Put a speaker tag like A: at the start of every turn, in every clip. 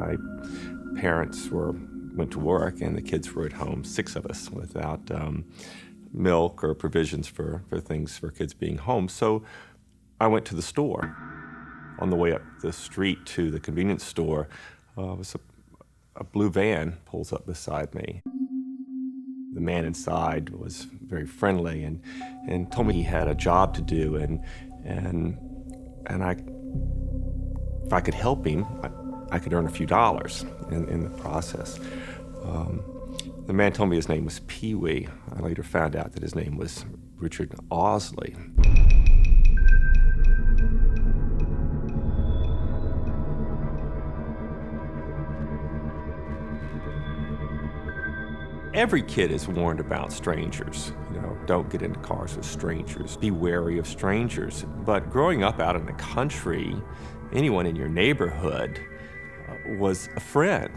A: My parents went to work, and the kids were at home, 6 of us, without milk or provisions for things for kids being home. So I went to the store. On the way up the street to the convenience store, was a blue van pulls up beside me. The man inside was very friendly and told me he had a job to do, and if I could help him, I could earn a few dollars in the process. The man told me his name was Pee Wee. I later found out that his name was Richard Osley. Every kid is warned about strangers. Don't get into cars with strangers. Be wary of strangers. But growing up out in the country, anyone in your neighborhood was a friend.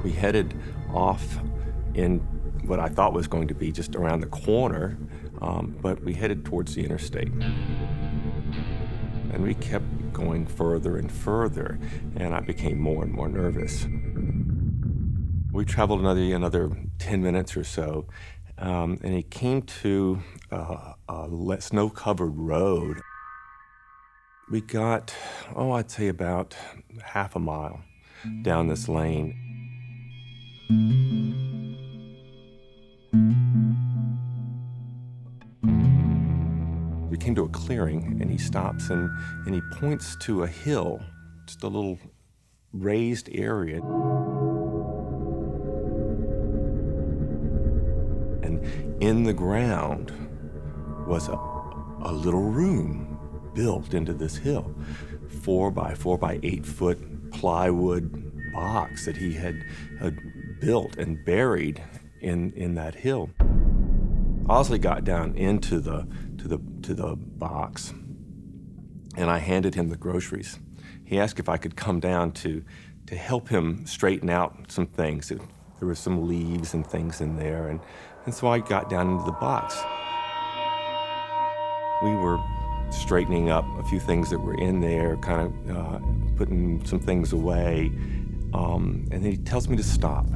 A: We headed off in what I thought was going to be just around the corner, but we headed towards the interstate. And we kept going further and further, and I became more and more nervous. We traveled another 10 minutes or so, and it came to a snow-covered road. We got, I'd say about half a mile down this lane. We came to a clearing, and he stops, and he points to a hill, just a little raised area. And in the ground was a little room built into this hill, 4 by 8 foot plywood box that he had built and buried in that hill. Osley got down into the box, and I handed him the groceries. He asked if I could come down to help him straighten out some things. There were some leaves and things in there, and so I got down into the box. We were straightening up a few things that were in there, kind of putting some things away, and then he tells me to stop.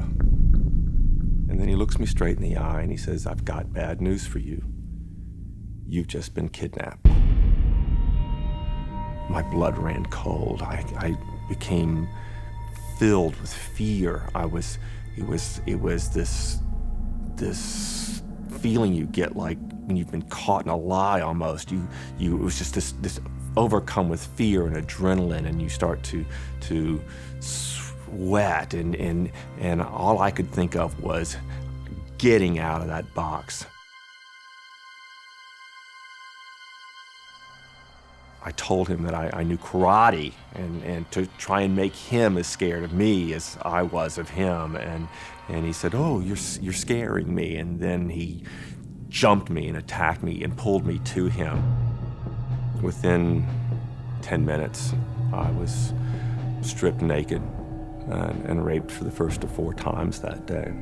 A: And then he looks me straight in the eye and he says, "I've got bad news for you. You've just been kidnapped." My blood ran cold. I became filled with fear. It was this feeling you get like when you've been caught in a lie almost. It was just this overcome with fear and adrenaline, and you start to sweat, and all I could think of was getting out of that box. I told him that I knew karate, and to try and make him as scared of me as I was of him, and he said, "Oh, you're scaring me," and then he jumped me and attacked me and pulled me to him. Within 10 minutes, I was stripped naked and raped for the first of 4 times that day.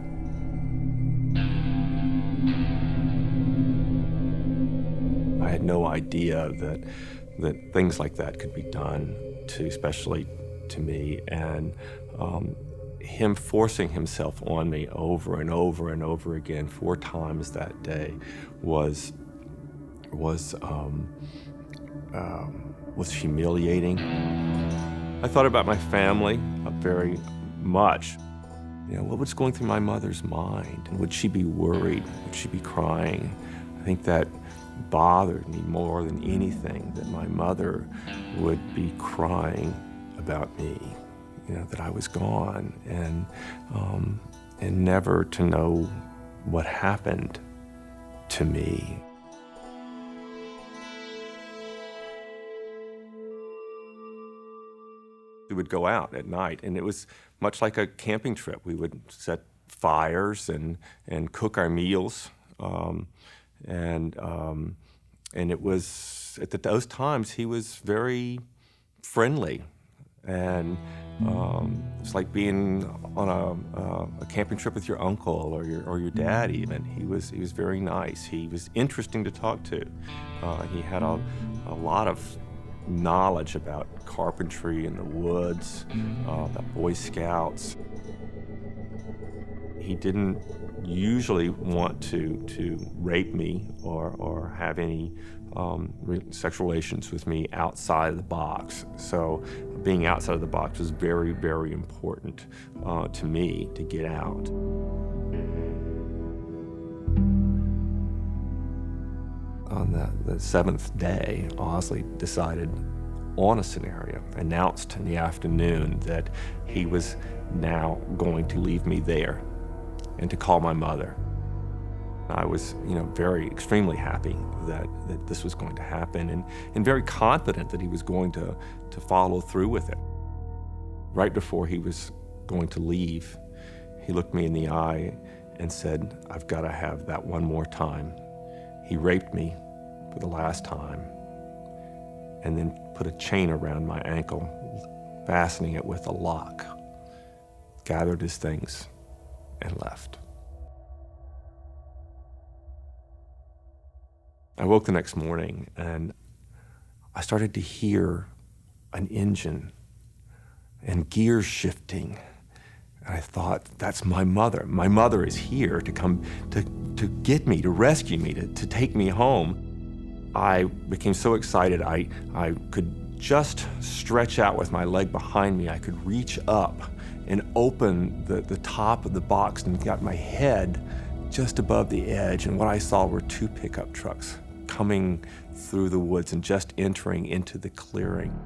A: I had no idea that things like that could be done especially to me, and him forcing himself on me over and over and over again 4 times that day was humiliating. I thought about my family very much. What was going through my mother's mind? Would she be worried? Would she be crying? I think that bothered me more than anything, that my mother would be crying about me, that I was gone, and never to know what happened to me. We would go out at night, and it was much like a camping trip. We would set fires and cook our meals, and it was at those times he was very friendly, and It's like being on a camping trip with your uncle or your dad even. He was very nice. He was interesting to talk to. He had a lot of knowledge about carpentry in the woods, about Boy Scouts. He didn't usually want to rape me or have any sexual relations with me outside of the box. So being outside of the box was very, very important to me to get out. On the seventh day, Osley decided on a scenario, announced in the afternoon that he was now going to leave me there and to call my mother. I was, extremely happy that this was going to happen and very confident that he was going to follow through with it. Right before he was going to leave, he looked me in the eye and said, "I've got to have that one more time." He raped me for the last time and then put a chain around my ankle, fastening it with a lock, gathered his things, and left. I woke the next morning and I started to hear an engine and gears shifting. And I thought, that's my mother. My mother is here to come to get me, to rescue me, to take me home. I became so excited I could just stretch out with my leg behind me. I could reach up and open the top of the box and got my head just above the edge. And what I saw were two pickup trucks coming through the woods and just entering into the clearing.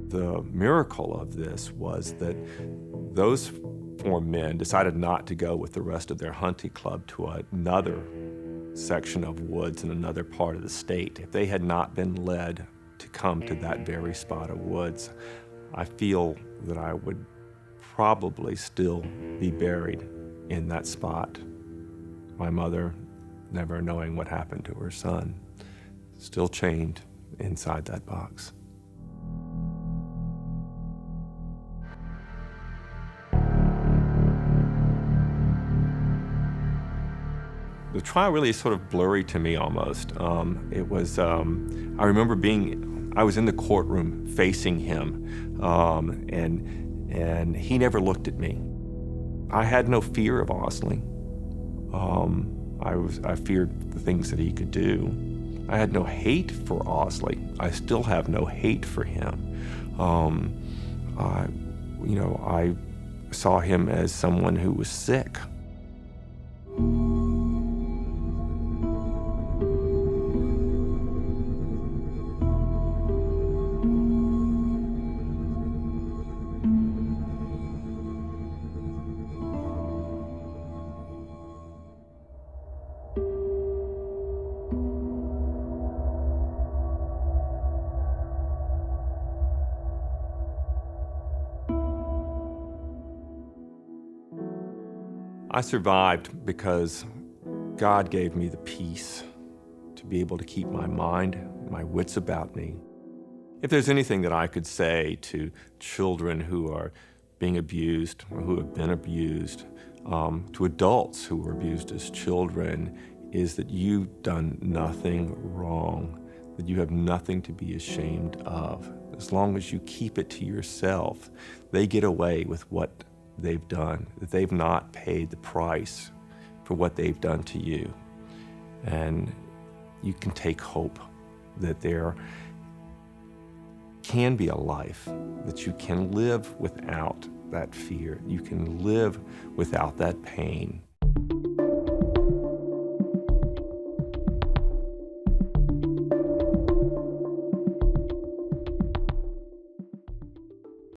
A: The miracle of this was that those four men decided not to go with the rest of their hunting club to another section of woods in another part of the state. If they had not been led to come to that very spot of woods, I feel that I would probably still be buried in that spot. My mother, never knowing what happened to her son, still chained inside that box. The trial really is sort of blurry to me almost. It was, I remember I was in the courtroom facing him, and he never looked at me. I had no fear of Osley. I feared the things that he could do. I had no hate for Osley. I still have no hate for him. I saw him as someone who was sick. I survived because God gave me the peace to be able to keep my mind, my wits about me. If there's anything that I could say to children who are being abused or who have been abused, to adults who were abused as children, is that you've done nothing wrong, that you have nothing to be ashamed of. As long as you keep it to yourself, they get away with what they've done, that they've not paid the price for what they've done to you. And you can take hope that there can be a life, that you can live without that fear, you can live without that pain,